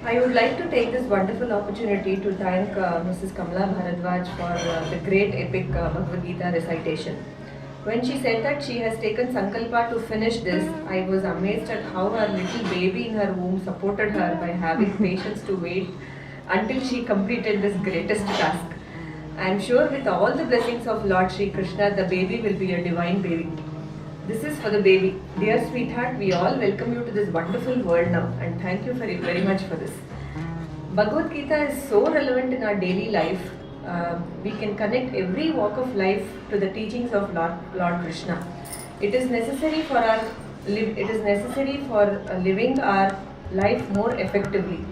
I would like to take this wonderful opportunity to thank Mrs. Kamala Bharadwaj for the great epic Bhagavad-Gita recitation. When she said that she has taken Sankalpa to finish this, I was amazed at how her little baby in her womb supported her by having patience to wait until she completed this greatest task. I am sure with all the blessings of Lord Shri Krishna, the baby will be a divine baby. This is for the baby. Dear sweetheart, we all welcome you to this wonderful world now and thank you very much for this. Bhagavad-Gita is so relevant in our daily life. We can connect every walk of life to the teachings of Lord Krishna. It is necessary for living our life more effectively.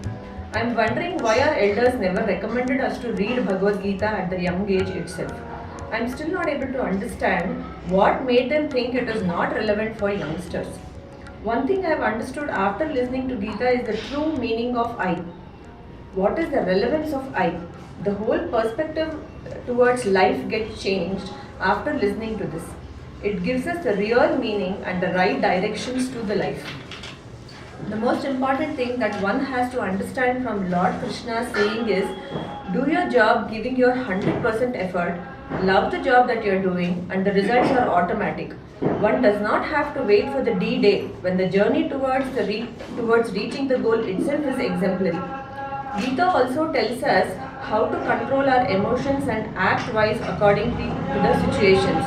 I am wondering why our elders never recommended us to read Bhagavad-Gita at the young age itself. I am still not able to understand what made them think it is not relevant for youngsters. One thing I have understood after listening to Gita is the true meaning of I. What is the relevance of I? The whole perspective towards life gets changed after listening to this. It gives us the real meaning and the right directions to the life. The most important thing that one has to understand from Lord Krishna's saying is, do your job giving your 100% effort, love the job that you are doing, and the results are automatic. One does not have to wait for the D-Day when the journey towards reaching the goal itself is exemplary. Gita also tells us how to control our emotions and act wise according to the situations.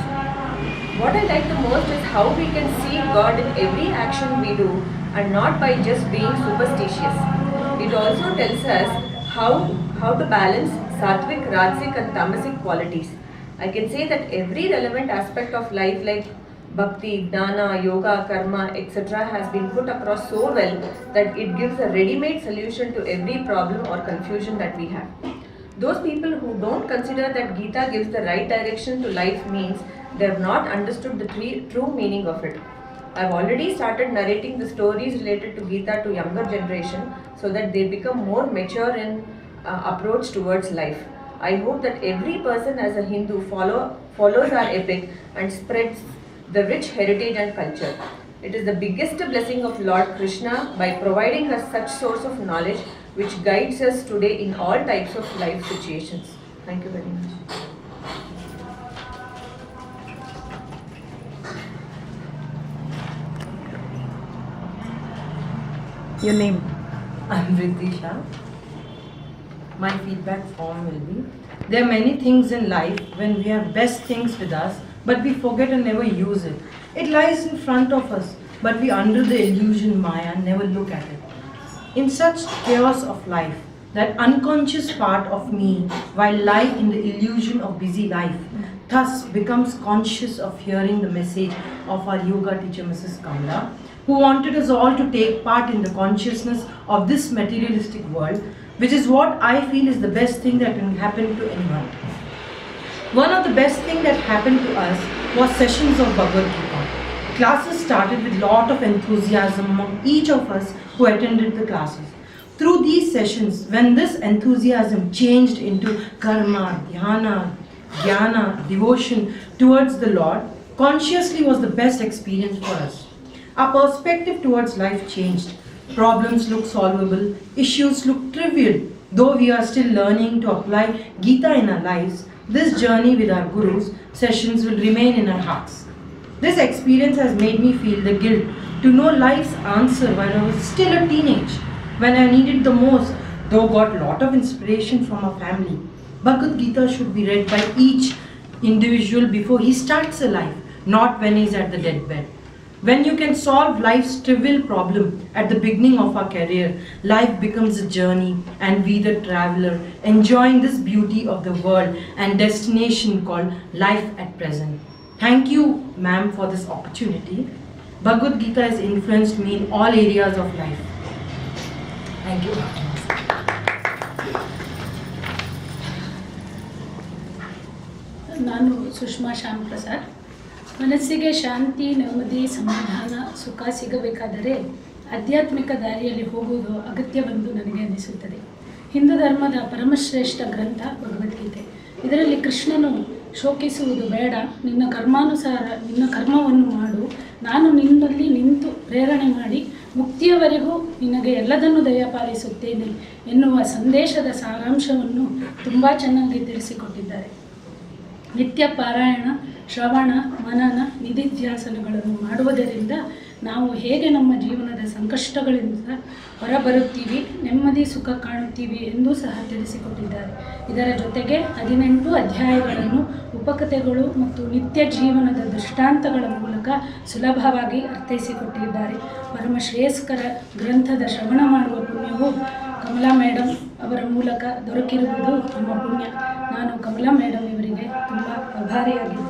What I like the most is how we can see God in every action we do and not by just being superstitious. It also tells us how to balance sattvic, rajasic and tamasic qualities. I can say that every relevant aspect of life like bhakti, jnana, yoga, karma, etc. has been put across so well that it gives a ready-made solution to every problem or confusion that we have. Those people who don't consider that Gita gives the right direction to life means they have not understood the true meaning of it. I have already started narrating the stories related to Gita to younger generation so that they become more mature in approach towards life. I hope that every person as a Hindu follows our epic and spreads the rich heritage and culture. It is the biggest blessing of Lord Krishna by providing us such source of knowledge which guides us today in all types of life situations. Thank you very much. Your name? I'm Ritisha. My feedback form will be, there are many things in life when we have best things with us, but we forget and never use it. It lies in front of us, but we under the illusion Maya never look at it. In such chaos of life, that unconscious part of me, while lie in the illusion of busy life, thus becomes conscious of hearing the message of our yoga teacher Mrs. Kamala, who wanted us all to take part in the consciousness of this materialistic world, which is what I feel is the best thing that can happen to anyone. One of the best things that happened to us was sessions of Bhagavad-Gita. Classes started with lot of enthusiasm among each of us who attended the classes. Through these sessions, when this enthusiasm changed into karma, dhyana, jnana, devotion towards the Lord, consciously was the best experience for us. Our perspective towards life changed. Problems look solvable, issues look trivial. Though we are still learning to apply Gita in our lives, this journey with our gurus sessions will remain in our hearts. This experience has made me feel the guilt to know life's answer when I was still a teenage, when I needed the most, though got lot of inspiration from our family. Bhagavad-Gita should be read by each individual before he starts a life, not when he is at the deathbed. When you can solve life's trivial problem at the beginning of our career, life becomes a journey and we the traveler, enjoying this beauty of the world and destination called life at present. Thank you, ma'am, for this opportunity. Bhagavad Gita has influenced me in all areas of life. Thank you. ನಾನು ಸುಷ್ಮಾ ಶ್ಯಾಮ್ ಪ್ರಸಾದ್. ಮನಸ್ಸಿಗೆ ಶಾಂತಿ, ನೆಮ್ಮದಿ, ಸಮಾಧಾನ, ಸುಖ ಸಿಗಬೇಕಾದರೆ ಆಧ್ಯಾತ್ಮಿಕ ದಾರಿಯಲ್ಲಿ ಹೋಗುವುದು ಅಗತ್ಯವೆಂದು ನನಗೆ ಅನಿಸುತ್ತದೆ. ಹಿಂದೂ ಧರ್ಮದ ಪರಮಶ್ರೇಷ್ಠ ಗ್ರಂಥ ಭಗವದ್ಗೀತೆ. ಇದರಲ್ಲಿ ಕೃಷ್ಣನು ಶೋಕಿಸುವುದು ಬೇಡ, ನಿನ್ನ ಕರ್ಮಾನುಸಾರ ನಿನ್ನ ಕರ್ಮವನ್ನು ಮಾಡು, ನಾನು ನಿನ್ನಲ್ಲಿ ನಿಂತು ಪ್ರೇರಣೆ ಮಾಡಿ ಮುಕ್ತಿಯವರೆಗೂ ನಿನಗೆ ಎಲ್ಲದನ್ನು ದಯಪಾಲಿಸುತ್ತೇನೆ ಎನ್ನುವ ಸಂದೇಶದ ಸಾರಾಂಶವನ್ನು ತುಂಬ ಚೆನ್ನಾಗಿ ತಿಳಿಸಿಕೊಟ್ಟಿದ್ದಾರೆ. ನಿತ್ಯ ಪಾರಾಯಣ, ಶ್ರವಣ, ಮನನ, ನಿಧಿಧ್ಯಾಸನಗಳನ್ನು ಮಾಡುವುದರಿಂದ ನಾವು ಹೇಗೆ ನಮ್ಮ ಜೀವನದ ಸಂಕಷ್ಟಗಳಿಂದ ಹೊರಬರುತ್ತೀವಿ, ನೆಮ್ಮದಿ ಸುಖ ಕಾಣುತ್ತೀವಿ ಎಂದೂ ಸಹ ತಿಳಿಸಿಕೊಟ್ಟಿದ್ದಾರೆ. ಇದರ ಜೊತೆಗೆ 18 ಅಧ್ಯಾಯಗಳನ್ನು ಉಪಕಥೆಗಳು ಮತ್ತು ನಿತ್ಯ ಜೀವನದ ದೃಷ್ಟಾಂತಗಳ ಮೂಲಕ ಸುಲಭವಾಗಿ ಅರ್ಥೈಸಿಕೊಟ್ಟಿದ್ದಾರೆ. ಪರಮ ಶ್ರೇಯಸ್ಕರ ಗ್ರಂಥದ ಶ್ರವಣ ಮಾಡುವ ಪುಣ್ಯವು ಕಮಲಾ ಮೇಡಮ್ ಅವರ ಮೂಲಕ ದೊರಕಿರುವುದು ನಮ್ಮ ಪುಣ್ಯ. ನಾನು ಕಮಲಾ ಮೇಡಮ್ ಇವರಿಗೆ ತುಂಬ ಆಭಾರಿಯಾಗಿದ್ದೇನೆ.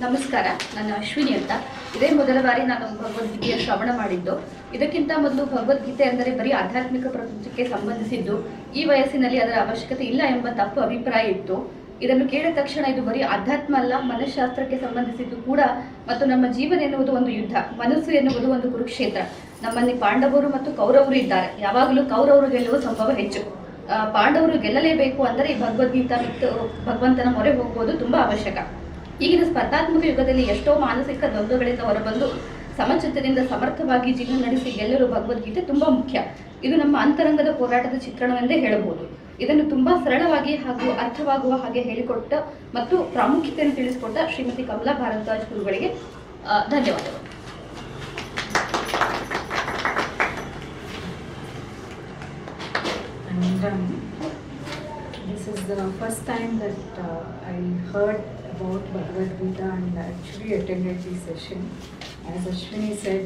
ನಮಸ್ಕಾರ, ನಾನು ಅಶ್ವಿನಿ ಅಂತ. ಇದೇ ಮೊದಲ ಬಾರಿ ನಾನು ಭಗವದ್ಗೀತೆಯ ಶ್ರವಣ ಮಾಡಿದ್ದು. ಇದಕ್ಕಿಂತ ಮೊದಲು ಭಗವದ್ಗೀತೆ ಅಂದರೆ ಬರೀ ಆಧ್ಯಾತ್ಮಿಕ ಪ್ರಪಂಚಕ್ಕೆ ಸಂಬಂಧಿಸಿದ್ದು, ಈ ವಯಸ್ಸಿನಲ್ಲಿ ಅದರ ಅವಶ್ಯಕತೆ ಇಲ್ಲ ಎಂಬ ತಪ್ಪು ಅಭಿಪ್ರಾಯ ಇತ್ತು. ಇದನ್ನು ಕೇಳಿದ ತಕ್ಷಣ ಇದು ಬರೀ ಆಧ್ಯಾತ್ಮ ಅಲ್ಲ, ಮನಃಶಾಸ್ತ್ರಕ್ಕೆ ಸಂಬಂಧಿಸಿದ್ದು ಕೂಡ. ಮತ್ತು ನಮ್ಮ ಜೀವನ ಎನ್ನುವುದು ಒಂದು ಯುದ್ಧ, ಮನಸ್ಸು ಎನ್ನುವುದು ಒಂದು ಕುರುಕ್ಷೇತ್ರ. ನಮ್ಮಲ್ಲಿ ಪಾಂಡವರು ಮತ್ತು ಕೌರವರು ಇದ್ದಾರೆ. ಯಾವಾಗಲೂ ಕೌರವರು ಗೆಲ್ಲುವ ಸಂಭವ ಹೆಚ್ಚು. ಪಾಂಡವರು ಗೆಲ್ಲಲೇಬೇಕು ಅಂದರೆ ಈ ಭಗವದ್ಗೀತಾ ಮತ್ತು ಭಗವಂತನ ಮೊರೆ ಹೋಗುವುದು ತುಂಬ ಅವಶ್ಯಕ. ಈಗಿನ ಸ್ಪರ್ಧಾತ್ಮಕ ಯುಗದಲ್ಲಿ ಎಷ್ಟೋ ಮಾನಸಿಕ ದ್ವಂದ್ವಗಳಿಂದ ಹೊರಬಂದು ಸಮಚಿತ್ತದಿಂದ ಸಮರ್ಥವಾಗಿ ಜೀವನ ನಡೆಸಿ ಗೆಲ್ಲಲು ಭಗವದ್ಗೀತೆ ತುಂಬ ಮುಖ್ಯ. ಇದು ನಮ್ಮ ಅಂತರಂಗದ ಹೋರಾಟದ ಚಿತ್ರಣವೆಂದೇ ಹೇಳಬಹುದು. ಇದನ್ನು ತುಂಬ ಸರಳವಾಗಿ ಹಾಗೂ ಅರ್ಥವಾಗುವ ಹಾಗೆ ಹೇಳಿಕೊಟ್ಟ ಮತ್ತು ಪ್ರಾಮುಖ್ಯತೆಯನ್ನು ತಿಳಿಸಿಕೊಟ್ಟ ಶ್ರೀಮತಿ ಕಮಲಾ ಭಾರದ್ವಾಜ್ ಗುರುಗಳಿಗೆ ಧನ್ಯವಾದಗಳು. This is the first time that I heard about Bhagavad-Gita and actually attended the session. As Ashwini said,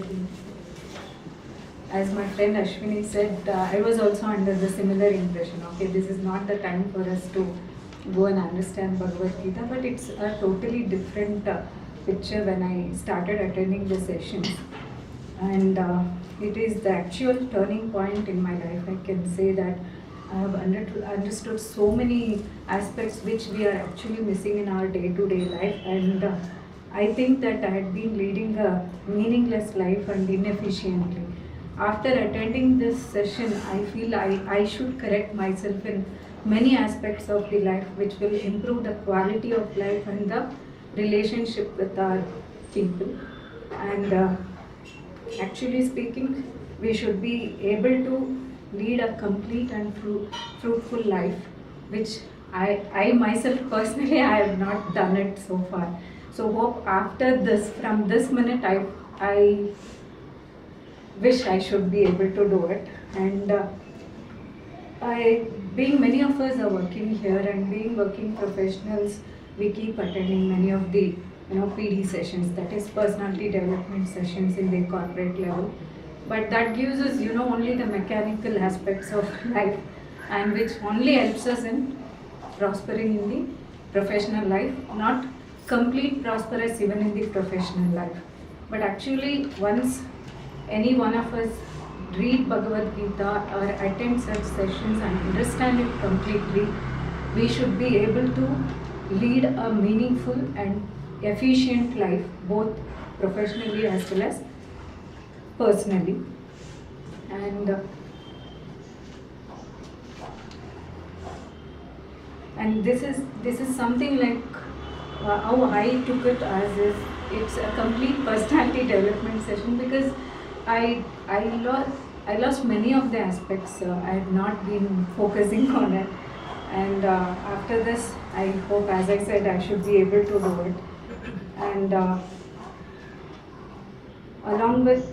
as my friend Ashwini said, I was also under the similar impression. Okay, this is not the time for us to go and understand Bhagavad-Gita, but it's a totally different picture when I started attending the sessions. And it is the actual turning point in my life. I can say that I have understood so many aspects which we are actually missing in our day-to-day life, and I think that I had been leading a meaningless life and inefficiently. After attending this session, I feel I should correct myself in many aspects of the life which will improve the quality of life and the relationship with our people. And actually speaking, we should be able to lead a complete and fruitful life, which I myself personally I have not done it so far. So hope after this, from this minute, I wish I should be able to do it. And being many of us are working here and being working professionals, we keep attending many of the PD sessions, that is personality development sessions in the corporate level. But that gives us only the mechanical aspects of life, and which only helps us in prospering in the professional life, not complete prosperous even in the professional life. But actually, once any one of us read Bhagavad-Gita or attend such sessions and understand it completely, we should be able to lead a meaningful and efficient life, both professionally as well as personally. And this is something like how I took it as is it's a complete personality development session, because I lost many of the aspects. I have not been focusing on it, and after this I hope, as I said, I should be able to do it. And along with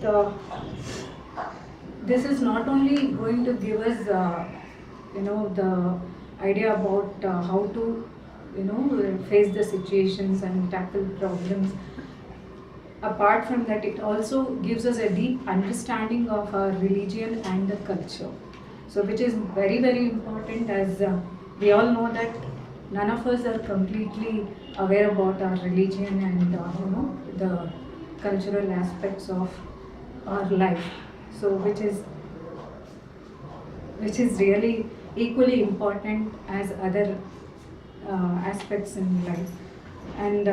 this is not only going to give us the idea about how to face the situations and tackle problems. Apart from that, it also gives us a deep understanding of our religion and the culture, so which is very, very important, as we all know that none of us are completely aware about our religion and the cultural aspects of our life, so which is really equally important as other aspects in life. And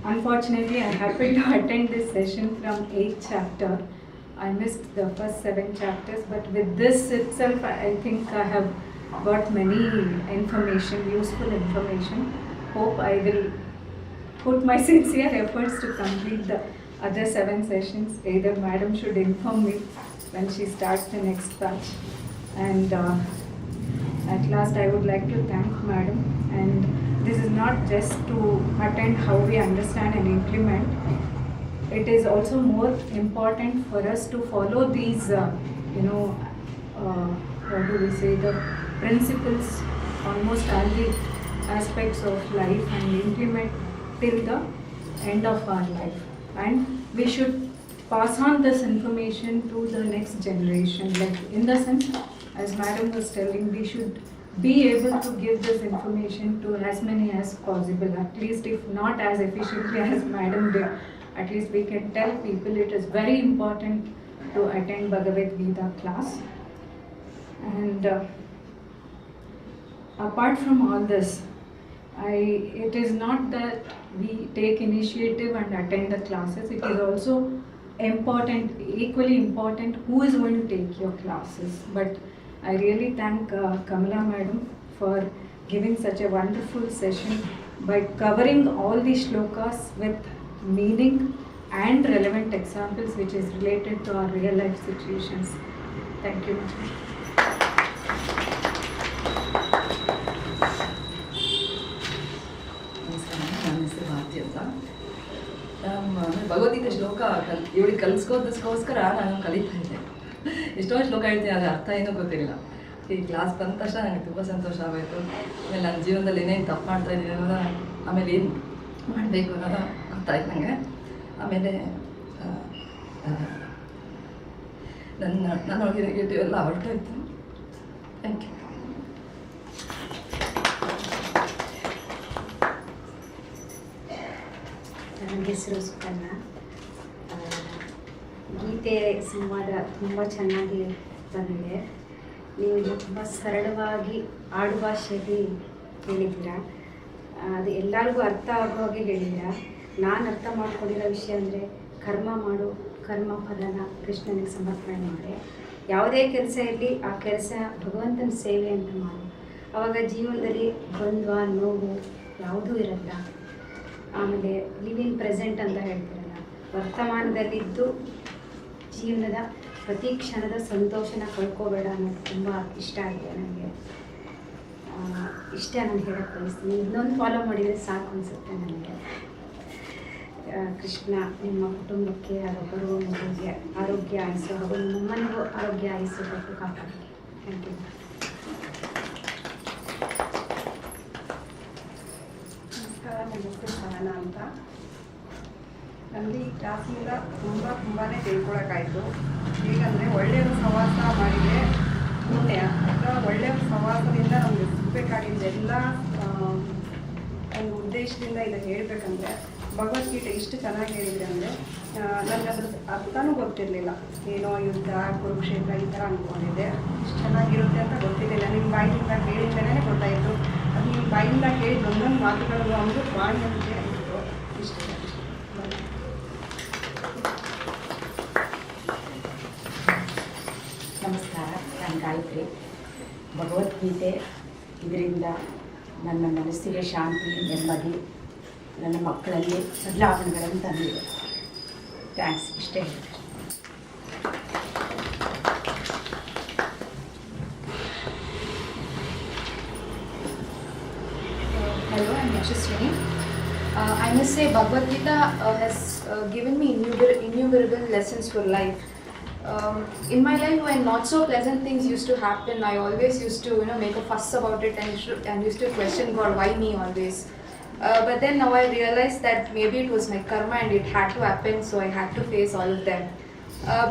unfortunately, I happened to attend this session from 8th chapter. I missed the first 7 chapters, but with this itself, I think I have got many useful information. Hope I will put my sincere efforts to complete the other 7 sessions. Either madam should inform me when she starts the next batch. And at last I would like to thank madam. And this is not just to attend how we understand and implement. It is also more important for us to follow these, what do we say, the principles, almost all the aspects of life, and implement till the end of our life. And we should pass on this information to the next generation. Like, in the sense, as madam was telling, we should be able to give this information to as many as possible, at least if not as efficiently as madam did. At least we can tell people it is very important to attend Bhagavad-Gita class. And apart from all this, it is not that we take initiative and attend the classes. It is also important, equally important, who is going to take your classes. But I really thank Kamala madam for giving such a wonderful session by covering all the shlokas with meaning and relevant examples which is related to our real life situations. Thank you, madam. ನನ್ನ ಹೆಸರು ಭಾರತಿ ಅಂತ. ಭಗವದ್ಗೀತೆ ಶ್ಲೋಕ ಇವಳಿಗೆ ಕಲಿಸ್ಕೋದಕ್ಕೋಸ್ಕರ ನಾನು ಕಲಿತಾ ಇದ್ದೆ. ಎಷ್ಟೊಂದು ಶ್ಲೋಕ ಹೇಳ್ತೀನಿ, ಅದರ ಅರ್ಥ ಏನೂ ಗೊತ್ತಿರಲಿಲ್ಲ. ಈ ಕ್ಲಾಸ್ ಬಂದ ತಕ್ಷಣ ನನಗೆ ತುಂಬ ಸಂತೋಷ ಆಗೋಯಿತು. ಆಮೇಲೆ ನನ್ನ ಜೀವನದಲ್ಲಿ ಏನೇನು ತಪ್ಪು ಮಾಡ್ತಾ ಇದ್ದೀನಿ ಅನ್ನೋದು, ಆಮೇಲೆ ಏನು ಮಾಡಬೇಕು ಅನ್ನೋದು ಗೊತ್ತಾಯ್ತು ನನಗೆ. ಆಮೇಲೆ ನನ್ನೊಳಗೆ ನೆಗೆಟಿವ್ ಎಲ್ಲ ಹೊರಟೋಯ್ತು. Thank you. ನನ್ನ ಹೆಸರು ಸುಕನ್ಯಾ. ಗೀತೆ ಸಂವಾದ ತುಂಬ ಚೆನ್ನಾಗಿ ಬಂದಿದೆ. ನೀವು ತುಂಬ ಸರಳವಾಗಿ ಆಡುಭಾಷೆಯಲ್ಲಿ ಹೇಳಿದ್ದೀರಾ. ಅದು ಎಲ್ಲರಿಗೂ ಅರ್ಥ ಆಗೋ ಹಾಗೆ ಹೇಳಿದ್ದೀರಾ. ನಾನು ಅರ್ಥ ಮಾಡ್ಕೊಂಡಿರೋ ವಿಷಯ ಅಂದರೆ, ಕರ್ಮ ಮಾಡು, ಕರ್ಮ ಫಲನ ಕೃಷ್ಣನಿಗೆ ಸಮರ್ಪಣೆ ಮಾಡಿ. ಯಾವುದೇ ಕೆಲಸ ಇರಲಿ, ಆ ಕೆಲಸ ಭಗವಂತನ ಸೇವೆ ಅಂತ ಮಾಡು. ಆವಾಗ ಜೀವನದಲ್ಲಿ ದ್ವಂದ್ವ, ನೋವು ಯಾವುದೂ ಇರಲ್ಲ. ಆಮೇಲೆ ಲಿವ್ ಇನ್ ಪ್ರೆಸೆಂಟ್ ಅಂತ ಹೇಳ್ತಿರಲ್ಲ, ವರ್ತಮಾನದಲ್ಲಿದ್ದು ಜೀವನದ ಪ್ರತಿ ಕ್ಷಣದ ಸಂತೋಷನ ಕಳ್ಕೋಬೇಡ ಅನ್ನೋದು ತುಂಬ ಇಷ್ಟ ಆಗಿದೆ ನನಗೆ. ಇಷ್ಟ ನಾನು ಹೇಳಕ್ಕೆ ಬಯಸ್ತೀನಿ. ಇನ್ನೊಂದು ಫಾಲೋ ಮಾಡಿದರೆ ಸಾಕು ಅನಿಸುತ್ತೆ ನನಗೆ. ಕೃಷ್ಣ ನಿಮ್ಮ ಕುಟುಂಬಕ್ಕೆ ಅದೊಬ್ಬರು ಮಗುವಿಗೆ ಆರೋಗ್ಯ ಆಯಿಸು, ಹಾಗೂ ನಮ್ಮನಿಗೂ ಆರೋಗ್ಯ ಆಯಿಸು ಕೊಟ್ಟು ಕಾಪಾಡಿ. Thank you. ನಮಸ್ಕಾರ, ನನ್ನ ಹೆಸರು ಸಹನಾ ಅಂತ. ನನಗೆ ಈ ಕ್ಲಾಸಿಂದ ತುಂಬಾ ತಿಳ್ಕೊಳಕ್ಕಾಯಿತು. ಹೇಗಂದರೆ, ಒಳ್ಳೆಯವ್ರ ಸಹವಾಸ ಮಾಡಿದರೆ ಪುಣ್ಯ, ಅಥವಾ ಒಳ್ಳೆಯವ್ರ ಸಹವಾಸದಿಂದ ನಮಗೆ ಸಿಗಬೇಕಾಗಿದ್ದೆಲ್ಲ ಒಂದು ಉದ್ದೇಶದಿಂದ ಇದು ಹೇಳಬೇಕಂದ್ರೆ, ಭಗವದ್ಗೀತೆ ಇಷ್ಟು ಚೆನ್ನಾಗಿ ಹೇಳಿದ್ರೆ ಅಂದರೆ, ನನಗೆ ಅದ್ರ ಅರ್ಥನೂ ಗೊತ್ತಿರಲಿಲ್ಲ. ಏನೋ ಯುದ್ಧ, ಕುರುಕ್ಷೇತ್ರ ಈ ಥರ ಅಂದ್ಕೊಂಡಿದ್ದೆ. ಇಷ್ಟು ಚೆನ್ನಾಗಿರುತ್ತೆ ಅಂತ ಗೊತ್ತಿರಲಿಲ್ಲ. ನಿಮ್ಮ ಬಾಯಿಯಿಂದ ಕೇಳಿದ್ಮೇಲೆ ಗೊತ್ತಾಯಿತು. ಅದು ನಿಮ್ಮ ಬಾಯಿಂದ ಕೇಳಿದ ಒಂದೊಂದು ಮಾತುಗಳು ಅಮೃತ ವಾಣಿ ಅಂತ ಹೇಳಿದ್ರು. ಇಷ್ಟ ನಮಸ್ಕಾರ, ನಾನು ಗಾಯತ್ರಿ. ಭಗವದ್ಗೀತೆ ಇದರಿಂದ ನನ್ನ ಮನಸ್ಸಿಗೆ ಶಾಂತಿ, ನೆಮ್ಮದಿ, ನನ್ನ ಮಕ್ಕಳಲ್ಲಿ ಬದಲಾವಣೆಗಳನ್ನು ತಂದಿದೆ. ಥ್ಯಾಂಕ್ಸ್. ಇಷ್ಟೇ. Hello, I'm Yashaswini. I must say Bhagavad-Gita has given me innumerable lessons for life. In my life, when not so pleasant things used to happen, I always used to make a fuss about it and used to question God, why me always. But then now I realized that maybe it was my karma and it had to happen, so I had to face all of them.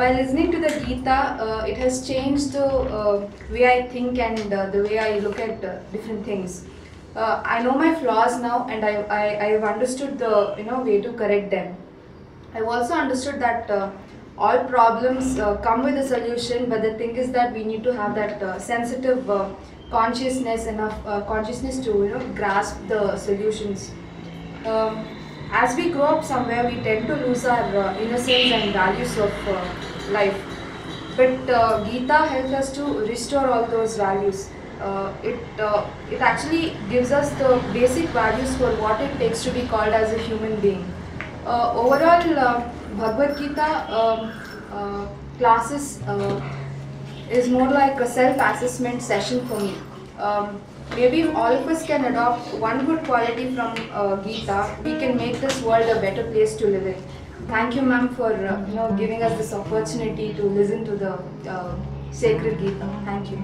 By listening to the Gita, it has changed the way I think and the way I look at different things. I know my flaws now, and I've understood the way to correct them. I've also understood that all problems come with a solution, but the thing is that we need to have that sensitive consciousness, enough consciousness to grasp the solutions. As we grow up somewhere, we tend to lose our innocence and values of life. But Gita helps us to restore all those values. It actually gives us the basic values for what it takes to be called as a human being. Overall, Bhagavad-Gita classes is more like a self-assessment session for me. Maybe if all of us can adopt one good quality from Gita, we can make this world a better place to live in. Thank you, ma'am, for giving us this opportunity to listen to the sacred Gita. Thank you.